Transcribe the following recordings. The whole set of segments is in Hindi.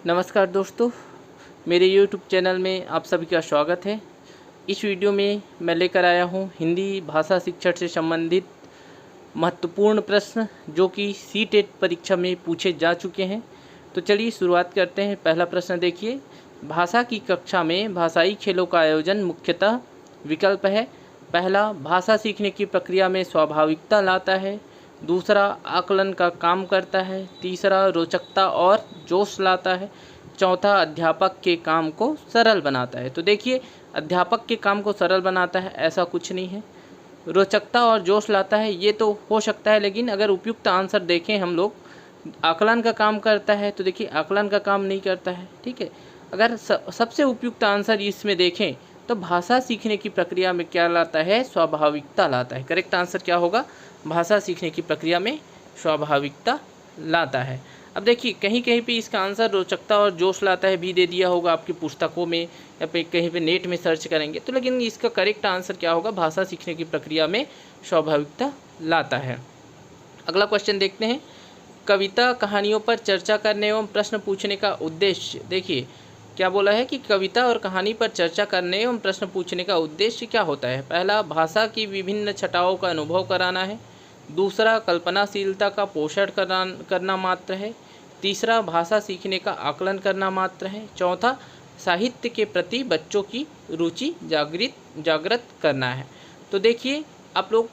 नमस्कार दोस्तों, मेरे YouTube चैनल में आप सभी का स्वागत है। इस वीडियो में मैं लेकर आया हूँ हिंदी भाषा शिक्षण से संबंधित महत्वपूर्ण प्रश्न जो कि सीटेट परीक्षा में पूछे जा चुके हैं। तो चलिए शुरुआत करते हैं। पहला प्रश्न देखिए, भाषा की कक्षा में भाषाई खेलों का आयोजन मुख्यतः विकल्प है। पहला, भाषा सीखने की प्रक्रिया में स्वाभाविकता लाता है। दूसरा, आकलन का काम करता है। तीसरा, रोचकता और जोश लाता है। चौथा, अध्यापक के काम को सरल बनाता है। तो देखिए, अध्यापक के काम को सरल बनाता है ऐसा कुछ नहीं है। रोचकता और जोश लाता है ये तो हो सकता है, लेकिन अगर उपयुक्त आंसर देखें हम लोग, आकलन का काम करता है तो देखिए आकलन का काम नहीं करता है। ठीक है, अगर सबसे उपयुक्त आंसर इसमें देखें तो भाषा सीखने की प्रक्रिया में क्या लाता है, स्वाभाविकता लाता है। करेक्ट आंसर क्या होगा, भाषा सीखने की प्रक्रिया में स्वाभाविकता लाता है। अब देखिए, कहीं कहीं पे इसका आंसर रोचकता और जोश लाता है भी दे दिया होगा आपकी पुस्तकों में या फिर कहीं पे नेट में सर्च करेंगे तो, लेकिन इसका करेक्ट आंसर क्या होगा, भाषा सीखने की प्रक्रिया में स्वाभाविकता लाता है। अगला क्वेश्चन देखते हैं, कविता कहानियों पर चर्चा करने एवं प्रश्न पूछने का उद्देश्य। देखिए क्या बोला है कि कविता और कहानी पर चर्चा करने एवं प्रश्न पूछने का उद्देश्य क्या होता है। पहला, भाषा की विभिन्न छटाओं का अनुभव कराना है। दूसरा, कल्पनाशीलता का पोषण करना मात्र है। तीसरा, भाषा सीखने का आकलन करना मात्र है। चौथा, साहित्य के प्रति बच्चों की रुचि जागृत करना है। तो देखिए, आप लोग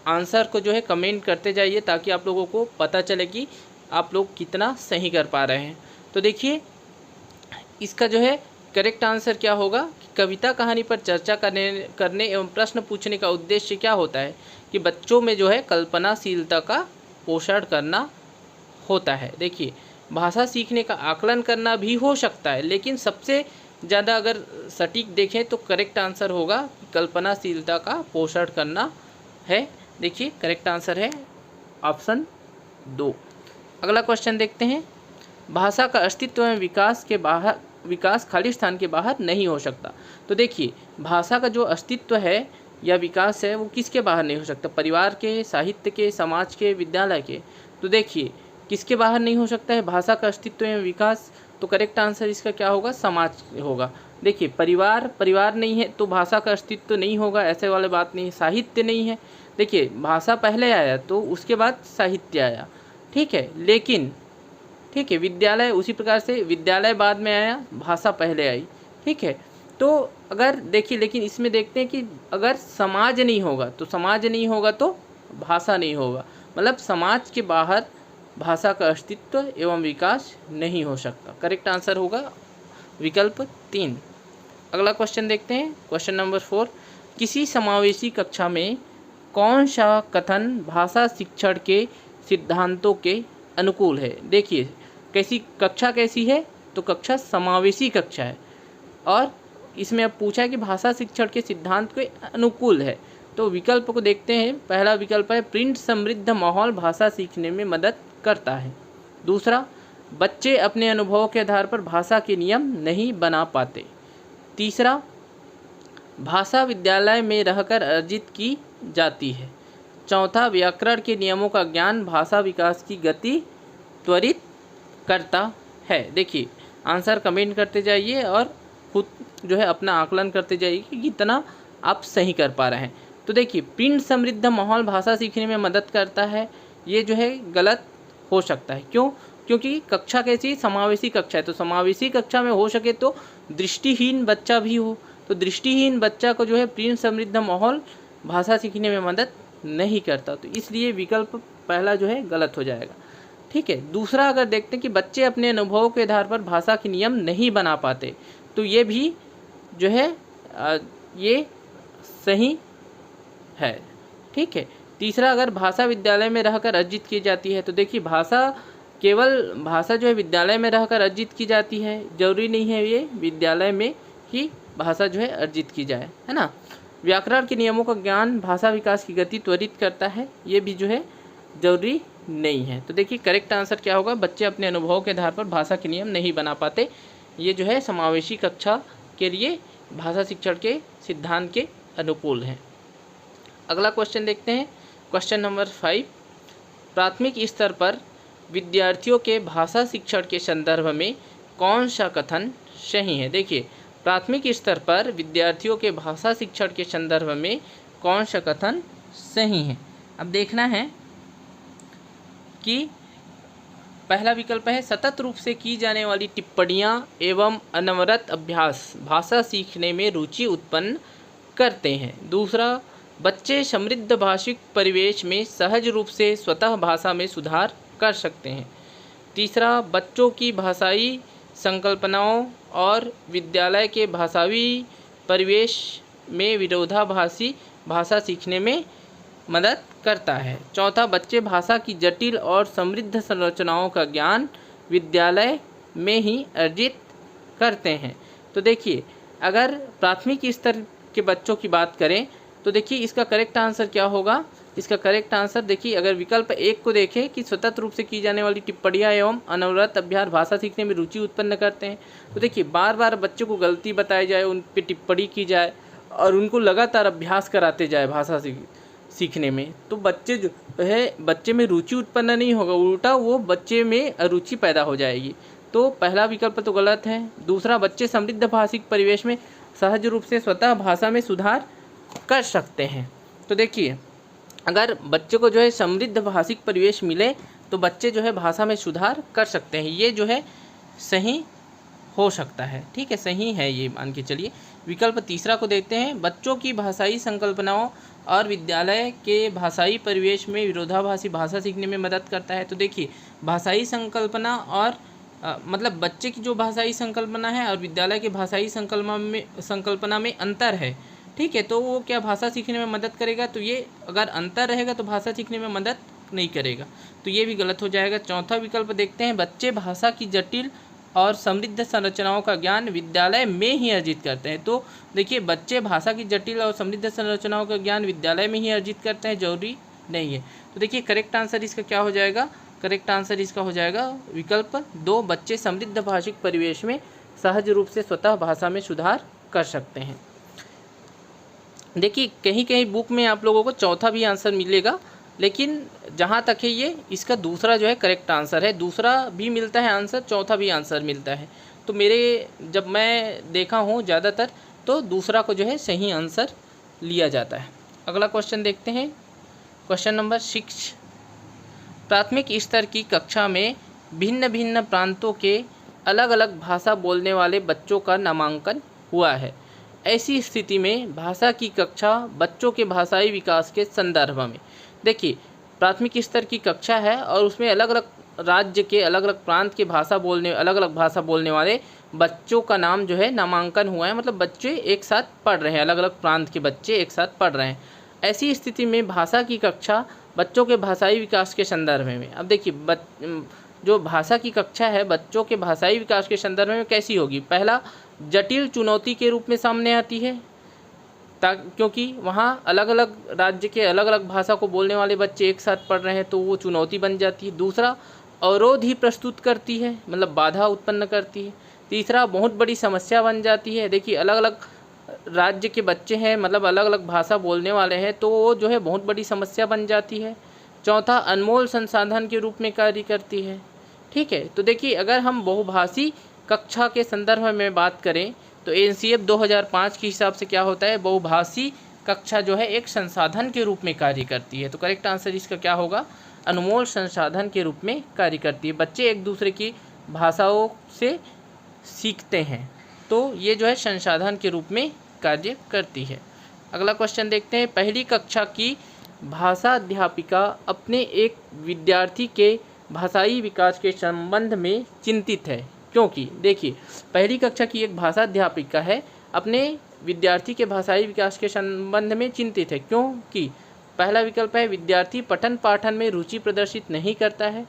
आंसर को जो है कमेंट करते जाइए ताकि आप लोगों को पता चले कि आप लोग कितना सही कर पा रहे हैं। तो देखिए, इसका जो है करेक्ट आंसर क्या होगा कि कविता कहानी पर चर्चा करने एवं प्रश्न पूछने का उद्देश्य क्या होता है कि बच्चों में जो है कल्पनाशीलता का पोषण करना होता है। देखिए, भाषा सीखने का आकलन करना भी हो सकता है, लेकिन सबसे ज़्यादा अगर सटीक देखें तो करेक्ट आंसर होगा कि कल्पनाशीलता का पोषण करना है। देखिए करेक्ट आंसर है ऑप्शन 2। अगला क्वेश्चन देखते हैं, भाषा का अस्तित्व एवं विकास खाली स्थान के बाहर नहीं हो सकता। तो देखिए, भाषा का जो अस्तित्व है या विकास है वो किसके बाहर नहीं हो सकता, परिवार के, साहित्य के, समाज के, विद्यालय के। तो देखिए, किसके बाहर नहीं हो सकता है भाषा का अस्तित्व एवं विकास, तो करेक्ट आंसर इसका क्या होगा, समाज होगा। देखिए, परिवार नहीं है तो भाषा का अस्तित्व नहीं होगा, ऐसे वाली बात नहीं है। साहित्य नहीं है, देखिए भाषा पहले आया तो उसके बाद साहित्य आया, ठीक है, लेकिन ठीक है, विद्यालय उसी प्रकार से, विद्यालय बाद में आया, भाषा पहले आई, ठीक है। तो अगर देखिए, लेकिन इसमें देखते हैं कि अगर समाज नहीं होगा तो भाषा नहीं होगा, मतलब समाज के बाहर भाषा का अस्तित्व एवं विकास नहीं हो सकता। करेक्ट आंसर होगा विकल्प 3। अगला क्वेश्चन देखते हैं, क्वेश्चन नंबर 4, किसी समावेशी कक्षा में कौन सा कथन भाषा शिक्षण के सिद्धांतों के अनुकूल है। देखिए, कैसी है तो कक्षा समावेशी कक्षा है, और इसमें अब पूछा है कि भाषा शिक्षण के सिद्धांत के अनुकूल है। तो विकल्प को देखते हैं। पहला विकल्प है, प्रिंट समृद्ध माहौल भाषा सीखने में मदद करता है। दूसरा, बच्चे अपने अनुभवों के आधार पर भाषा के नियम नहीं बना पाते। तीसरा, भाषा विद्यालय में रहकर अर्जित की जाती है। चौथा, व्याकरण के नियमों का ज्ञान भाषा विकास की गति त्वरित करता है। देखिए, आंसर कमेंट करते जाइए और खुद जो है अपना आकलन करते जाइए कि कितना आप सही कर पा रहे हैं। तो देखिए, प्रिंट समृद्ध माहौल भाषा सीखने में मदद करता है, ये जो है गलत हो सकता है। क्यों? क्योंकि कक्षा कैसी, समावेशी कक्षा है, तो समावेशी कक्षा में हो सके तो दृष्टिहीन बच्चा भी हो, तो दृष्टिहीन बच्चा को जो है प्रिंट समृद्ध माहौल भाषा सीखने में मदद नहीं करता, तो इसलिए विकल्प पहला जो है गलत हो जाएगा, ठीक है। दूसरा, अगर देखते हैं कि बच्चे अपने अनुभवों के आधार पर भाषा के नियम नहीं बना पाते, तो ये भी जो है ये सही है, ठीक है। तीसरा, अगर भाषा विद्यालय में रहकर अर्जित की जाती है, तो देखिए भाषा जो है विद्यालय में रहकर अर्जित की जाती है, जरूरी नहीं है ये विद्यालय में ही भाषा जो है अर्जित की जाए, है ना। व्याकरण के नियमों का ज्ञान भाषा विकास की गति त्वरित करता है, ये भी जो है जरूरी नहीं है। तो देखिए करेक्ट आंसर क्या होगा, बच्चे अपने अनुभवों के आधार पर भाषा के नियम नहीं बना पाते, ये जो है समावेशी कक्षा के लिए भाषा शिक्षण के सिद्धांत के अनुकूल है। अगला क्वेश्चन देखते हैं, क्वेश्चन नंबर 5, प्राथमिक स्तर पर विद्यार्थियों के भाषा शिक्षण के संदर्भ में कौन सा कथन सही है। देखिए, प्राथमिक स्तर पर विद्यार्थियों के भाषा शिक्षण के संदर्भ में कौन सा कथन सही है। अब देखना है कि पहला विकल्प है सतत रूप से की जाने वाली टिप्पणियाँ एवं अनवरत अभ्यास भाषा सीखने में रुचि उत्पन्न करते हैं। दूसरा, बच्चे समृद्ध भाषिक परिवेश में सहज रूप से स्वतः भाषा में सुधार कर सकते हैं। तीसरा, बच्चों की भाषाई संकल्पनाओं और विद्यालय के भाषावी परिवेश में विरोधाभासी भाषा सीखने में मदद करता है। चौथा, बच्चे भाषा की जटिल और समृद्ध संरचनाओं का ज्ञान विद्यालय में ही अर्जित करते हैं। तो देखिए, अगर प्राथमिक स्तर के बच्चों की बात करें तो देखिए इसका करेक्ट आंसर क्या होगा। इसका करेक्ट आंसर देखिए, अगर विकल्प 1 को देखें कि सतत रूप से की जाने वाली टिप्पणियाँ एवं अनवरत अभ्यास भाषा सीखने में रुचि उत्पन्न करते हैं, तो देखिए बार बार बच्चों को गलती बताई जाए, उन पर टिप्पणी की जाए और उनको लगातार अभ्यास कराते जाए भाषा सीखने में, तो बच्चे जो है बच्चे में रुचि उत्पन्न नहीं होगा, उल्टा वो बच्चे में अरुचि पैदा हो जाएगी। तो पहला विकल्प तो गलत है। दूसरा, बच्चे समृद्ध भाषिक परिवेश में सहज रूप से स्वतः भाषा में सुधार कर सकते हैं। तो देखिए, अगर बच्चे को जो है समृद्ध भाषिक परिवेश मिले तो बच्चे जो है भाषा में सुधार कर सकते हैं। ये जो है सही हो सकता है। ठीक है, सही है ये, मान के चलिए। विकल्प तीसरा को देखते हैं, बच्चों की भाषाई संकल्पनाओं और विद्यालय के भाषाई परिवेश में विरोधाभासी भाषा सीखने में मदद करता है। तो देखिए, भाषाई संकल्पना और मतलब बच्चे की जो भाषाई संकल्पना है और विद्यालय के भाषाई संकल्पना में अंतर है। ठीक है, तो वो क्या भाषा सीखने में मदद करेगा, तो ये अगर अंतर रहेगा तो भाषा सीखने में मदद नहीं करेगा, तो ये भी गलत हो जाएगा। चौथा विकल्प देखते हैं, बच्चे भाषा की जटिल और समृद्ध संरचनाओं का ज्ञान विद्यालय में ही अर्जित करते हैं। तो देखिए, बच्चे भाषा की जटिल और समृद्ध संरचनाओं का ज्ञान विद्यालय में ही अर्जित करते हैं, जरूरी नहीं है। तो देखिए, करेक्ट आंसर इसका क्या हो जाएगा। करेक्ट आंसर इसका हो जाएगा विकल्प 2, बच्चे समृद्ध भाषिक परिवेश में सहज रूप से स्वतः भाषा में सुधार कर सकते हैं। देखिए, कहीं कहीं बुक में आप लोगों को चौथा भी आंसर मिलेगा, लेकिन जहाँ तक है ये इसका दूसरा जो है करेक्ट आंसर है। दूसरा भी मिलता है आंसर, चौथा भी आंसर मिलता है। तो जब मैं देखा हूँ ज़्यादातर तो दूसरा को जो है सही आंसर लिया जाता है। अगला क्वेश्चन देखते हैं, क्वेश्चन नंबर 6। प्राथमिक स्तर की कक्षा में भिन्न भिन्न प्रांतों के अलग अलग भाषा बोलने वाले बच्चों का नामांकन हुआ है। ऐसी स्थिति में भाषा की कक्षा बच्चों के भाषाई विकास के संदर्भ में, देखिए प्राथमिक स्तर की कक्षा है और उसमें अलग अलग राज्य के अलग अलग प्रांत के अलग अलग भाषा बोलने वाले बच्चों का नाम जो है नामांकन हुआ है, मतलब बच्चे एक साथ पढ़ रहे हैं, अलग अलग प्रांत के बच्चे एक साथ पढ़ रहे हैं। ऐसी स्थिति में भाषा की कक्षा बच्चों के भाषाई विकास के संदर्भ में, अब देखिए जो भाषा की कक्षा है बच्चों के भाषाई विकास के संदर्भ में कैसी होगी। पहला, जटिल चुनौती के रूप में सामने आती है, क्योंकि वहाँ अलग अलग राज्य के अलग अलग भाषा को बोलने वाले बच्चे एक साथ पढ़ रहे हैं, तो वो चुनौती बन जाती है। दूसरा, अवरोध ही प्रस्तुत करती है, मतलब बाधा उत्पन्न करती है। तीसरा, बहुत बड़ी समस्या बन जाती है। देखिए, अलग अलग राज्य के बच्चे हैं, मतलब अलग अलग भाषा बोलने वाले हैं, तो वो जो है बहुत बड़ी समस्या बन जाती है। चौथा, अनमोल संसाधन के रूप में कार्य करती है। ठीक है, तो देखिए अगर हम बहुभाषी कक्षा के संदर्भ में बात करें तो एनसीएफ 2005 के हिसाब से क्या होता है, बहुभाषी कक्षा जो है एक संसाधन के रूप में कार्य करती है। तो करेक्ट आंसर इसका क्या होगा, अनमोल संसाधन के रूप में कार्य करती है। बच्चे एक दूसरे की भाषाओं से सीखते हैं, तो ये जो है संसाधन के रूप में कार्य करती है। अगला क्वेश्चन देखते हैं, पहली कक्षा की भाषा अध्यापिका अपने एक विद्यार्थी के भाषाई विकास के संबंध में चिंतित है, क्योंकि देखिए पहली कक्षा की एक भाषा अध्यापिका है, अपने विद्यार्थी के भाषाई विकास के संबंध में चिंतित है, क्योंकि पहला विकल्प है विद्यार्थी पठन पाठन में रुचि प्रदर्शित नहीं करता है।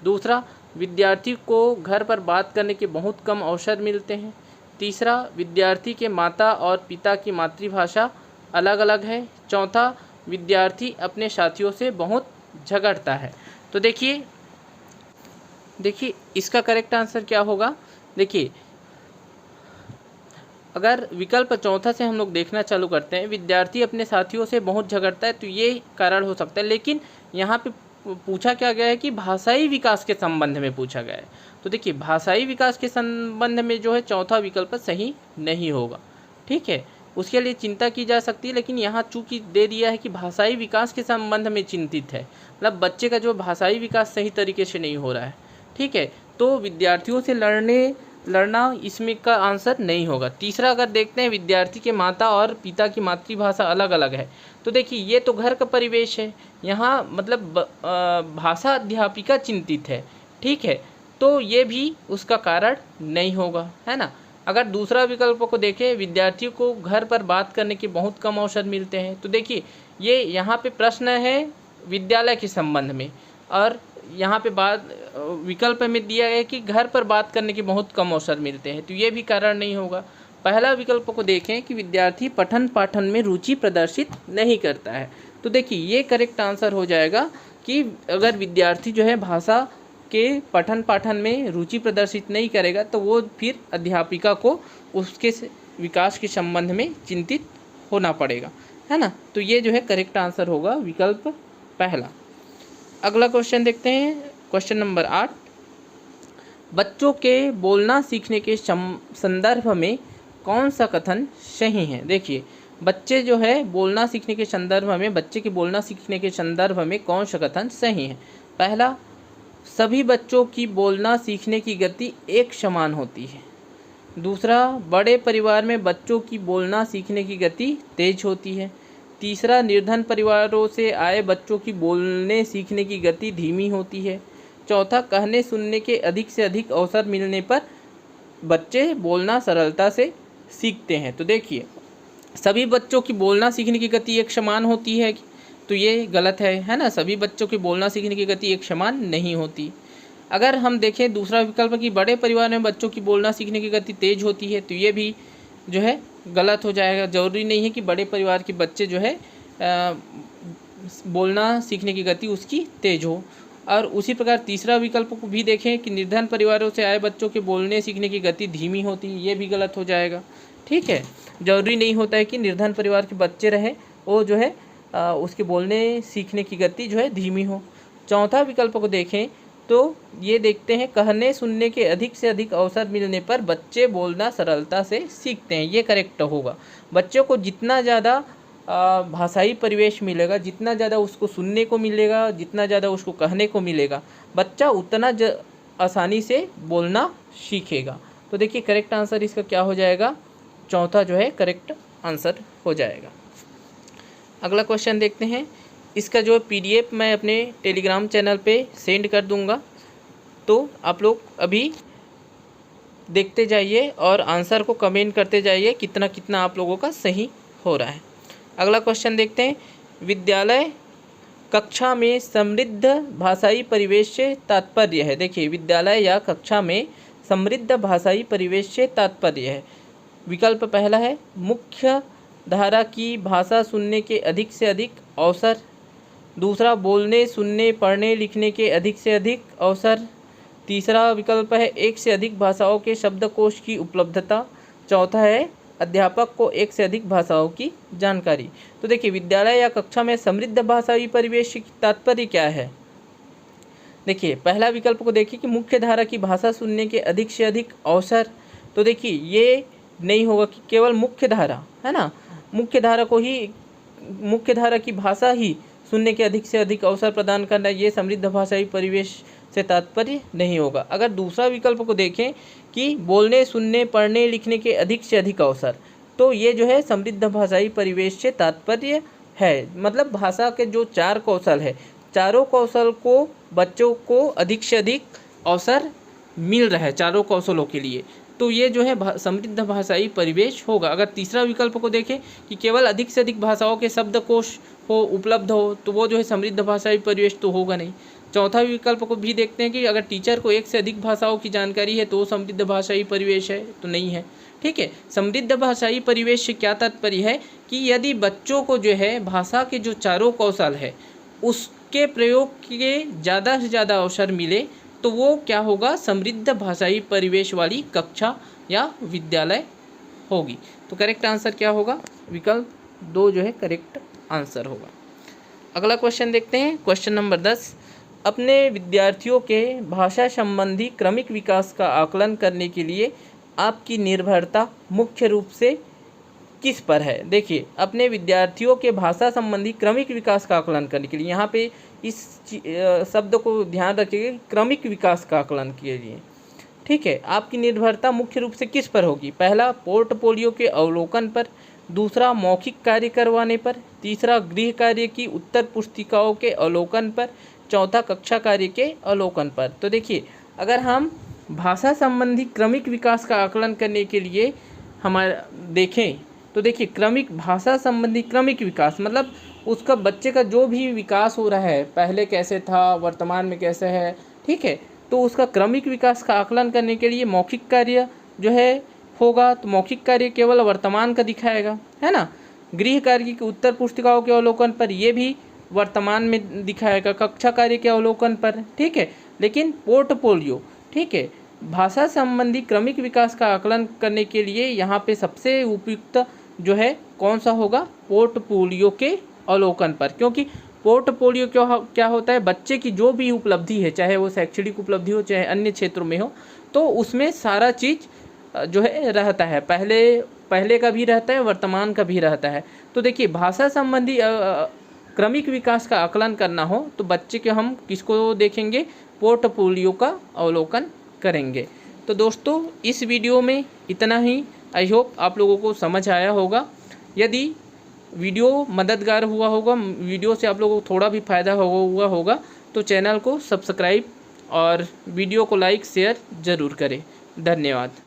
दूसरा, विद्यार्थी को घर पर बात करने के बहुत कम अवसर मिलते हैं। तीसरा, विद्यार्थी के माता और पिता की मातृभाषा अलग अलग है। चौथा, विद्यार्थी अपने साथियों से बहुत झगड़ता है। तो देखिए इसका करेक्ट आंसर क्या होगा। देखिए अगर विकल्प चौथा से हम लोग देखना चालू करते हैं, विद्यार्थी अपने साथियों से बहुत झगड़ता है, तो ये कारण हो सकता है, लेकिन यहाँ पे पूछा क्या गया है कि भाषाई विकास के संबंध में पूछा गया है। तो देखिए भाषाई विकास के संबंध में जो है चौथा विकल्प सही नहीं होगा। ठीक है, उसके लिए चिंता की जा सकती है, लेकिन यहाँ चूंकि दे दिया है कि भाषाई विकास के संबंध में चिंतित है, मतलब बच्चे का जो भाषाई विकास सही तरीके से नहीं हो रहा है। ठीक है, तो विद्यार्थियों से लड़ना इसमें का आंसर नहीं होगा। तीसरा अगर देखते हैं, विद्यार्थी के माता और पिता की मातृभाषा अलग अलग है। तो देखिए ये तो घर का परिवेश है, यहाँ मतलब भाषा अध्यापिका चिंतित है। ठीक है, तो ये भी उसका कारण नहीं होगा, है ना। अगर दूसरा विकल्प को देखें, विद्यार्थियों को घर पर बात करने के बहुत कम अवसर मिलते हैं। तो देखिए ये यहाँ पे प्रश्न है विद्यालय के संबंध में, और यहाँ पे बात विकल्प में दिया है कि घर पर बात करने के बहुत कम अवसर मिलते हैं, तो ये भी कारण नहीं होगा। पहला विकल्प को देखें कि विद्यार्थी पठन पाठन में रुचि प्रदर्शित नहीं करता है। तो देखिए ये करेक्ट आंसर हो जाएगा कि अगर विद्यार्थी जो है भाषा के पठन पाठन में रुचि प्रदर्शित नहीं करेगा तो वो फिर अध्यापिका को उसके विकास के संबंध में चिंतित होना पड़ेगा, है ना। तो ये जो है करेक्ट आंसर होगा विकल्प पहला। अगला क्वेश्चन देखते हैं, क्वेश्चन नंबर 8। बच्चों के बोलना सीखने के संदर्भ में कौन सा कथन सही है। देखिए बच्चे जो है बोलना सीखने के संदर्भ में, बच्चे के बोलना सीखने के संदर्भ में कौन सा कथन सही है। पहला, सभी बच्चों की बोलना सीखने की गति एक समान होती है। दूसरा, बड़े परिवार में बच्चों की बोलना सीखने की गति तेज होती है। तीसरा, निर्धन परिवारों से आए बच्चों की बोलने सीखने की गति धीमी होती है। चौथा, कहने सुनने के अधिक से अधिक अवसर मिलने पर बच्चे बोलना सरलता से सीखते हैं। तो देखिए सभी बच्चों की बोलना सीखने की गति एक समान होती है, तो ये गलत है ना। सभी बच्चों की बोलना सीखने की गति एक समान नहीं होती। अगर हम देखें दूसरा विकल्प कि बड़े परिवार में बच्चों की बोलना सीखने की गति तेज होती है, तो ये भी जो है गलत हो जाएगा। ज़रूरी नहीं है कि बड़े परिवार के बच्चे जो है बोलना सीखने की गति उसकी तेज हो। और उसी प्रकार तीसरा विकल्प को भी देखें कि निर्धन परिवारों से आए बच्चों के बोलने सीखने की गति धीमी होती है, ये भी गलत हो जाएगा। ठीक है, ज़रूरी नहीं होता है कि निर्धन परिवार के बच्चे रहें वो जो है उसके बोलने सीखने की गति जो है धीमी हो। चौथा विकल्प को देखें तो ये देखते हैं, कहने सुनने के अधिक से अधिक अवसर मिलने पर बच्चे बोलना सरलता से सीखते हैं, ये करेक्ट होगा। बच्चों को जितना ज़्यादा भाषाई परिवेश मिलेगा, जितना ज़्यादा उसको सुनने को मिलेगा, जितना ज़्यादा उसको कहने को मिलेगा, बच्चा उतना आसानी से बोलना सीखेगा। तो देखिए करेक्ट आंसर इसका क्या हो जाएगा, चौथा जो है करेक्ट आंसर हो जाएगा। अगला क्वेश्चन देखते हैं, इसका जो PDF मैं अपने टेलीग्राम चैनल पे सेंड कर दूंगा, तो आप लोग अभी देखते जाइए और आंसर को कमेंट करते जाइए कितना कितना आप लोगों का सही हो रहा है। अगला क्वेश्चन देखते हैं, विद्यालय कक्षा में समृद्ध भाषाई परिवेश से तात्पर्य है। देखिए विद्यालय या कक्षा में समृद्ध भाषाई परिवेश से तात्पर्य है। विकल्प पहला है मुख्य धारा की भाषा सुनने के अधिक से अधिक अवसर। दूसरा, बोलने सुनने पढ़ने लिखने के अधिक से अधिक अवसर। तीसरा विकल्प है एक से अधिक भाषाओं के शब्दकोश की उपलब्धता। चौथा है अध्यापक को एक से अधिक भाषाओं की जानकारी। तो देखिए विद्यालय या कक्षा में समृद्ध भाषाई परिवेश की तात्पर्य क्या है। देखिए पहला विकल्प को देखिए कि मुख्य धारा की भाषा सुनने के अधिक से अधिक अवसर। तो देखिए ये नहीं होगा कि केवल मुख्य धारा, है ना, मुख्य धारा की भाषा ही सुनने के अधिक से अधिक अवसर प्रदान करना, ये समृद्ध भाषाई परिवेश से तात्पर्य नहीं होगा। अगर दूसरा विकल्प को देखें कि बोलने सुनने पढ़ने लिखने के अधिक से अधिक अवसर, तो ये जो है समृद्ध भाषाई परिवेश से तात्पर्य है। मतलब भाषा के जो 4 कौशल है, चारों कौशल को बच्चों को अधिक से अधिक अवसर मिल रहा है चारों कौशलों के लिए, तो ये जो है समृद्ध भाषाई परिवेश होगा। अगर तीसरा विकल्प को देखें कि केवल अधिक से अधिक भाषाओं के शब्दकोश हो उपलब्ध हो, तो वो जो है समृद्ध भाषाई परिवेश तो होगा नहीं। चौथा विकल्प को भी देखते हैं कि अगर टीचर को एक से अधिक भाषाओं की जानकारी है तो समृद्ध भाषाई परिवेश है, तो नहीं है। ठीक है, समृद्ध भाषाई परिवेश से क्या तात्पर्य है कि यदि बच्चों को जो है भाषा के जो चारों कौशल है उसके प्रयोग के ज़्यादा से ज़्यादा अवसर मिले, तो वो क्या होगा, समृद्ध भाषाई परिवेश वाली कक्षा या विद्यालय होगी। तो करेक्ट आंसर क्या होगा, विकल्प 2 जो है करेक्ट आंसर होगा। अगला क्वेश्चन देखते हैं, क्वेश्चन नंबर 10। अपने विद्यार्थियों के भाषा संबंधी क्रमिक विकास का आकलन करने के लिए आपकी निर्भरता मुख्य रूप से किस पर है। देखिए, अपने विद्यार्थियों के भाषा संबंधी क्रमिक विकास का आकलन करने के लिए, यहाँ पे इस शब्द को ध्यान रखिए, क्रमिक विकास का आकलन कीजिए। ठीक है, आपकी निर्भरता मुख्य रूप से किस पर होगी। पहला, पोर्टफोलियो के अवलोकन पर, दूसरा मौखिक कार्य करवाने पर, तीसरा गृह कार्य की उत्तर पुस्तिकाओं के अवलोकन पर, चौथा कक्षा कार्य के अवलोकन पर। तो देखिए, अगर हम भाषा संबंधी क्रमिक विकास का आकलन करने के लिए हमारा देखें तो देखिए, क्रमिक भाषा संबंधी क्रमिक विकास मतलब उसका बच्चे का जो भी विकास हो रहा है, पहले कैसे था, वर्तमान में कैसे है, ठीक है, तो उसका क्रमिक विकास का आकलन करने के लिए मौखिक कार्य जो है होगा, तो मौखिक कार्य केवल वर्तमान का दिखाएगा, है ना। गृह कार्य की उत्तर पुस्तिकाओं के अवलोकन पर ये भी वर्तमान में दिखाएगा, कक्षा कार्य के अवलोकन पर, ठीक है। लेकिन पोर्टफोलियो, ठीक है, भाषा संबंधी क्रमिक विकास का आकलन करने के लिए यहाँ पे सबसे उपयुक्त जो है कौन सा होगा, पोर्टफोलियो के अवलोकन पर। क्योंकि पोर्टफोलियो क्या होता है, बच्चे की जो भी उपलब्धि है, चाहे वो शैक्षणिक उपलब्धि हो चाहे अन्य क्षेत्रों में हो, तो उसमें सारा चीज़ जो है रहता है, पहले का भी रहता है, वर्तमान का भी रहता है। तो देखिए, भाषा संबंधी क्रमिक विकास का आकलन करना हो तो बच्चे के हम किसको देखेंगे, पोर्टफोलियो का अवलोकन करेंगे। तो दोस्तों, इस वीडियो में इतना ही। आई होप आप लोगों को समझ आया होगा। यदि वीडियो मददगार हुआ होगा, वीडियो से आप लोगों को थोड़ा भी फ़ायदा हुआ होगा, तो चैनल को सब्सक्राइब और वीडियो को लाइक शेयर ज़रूर करें। धन्यवाद।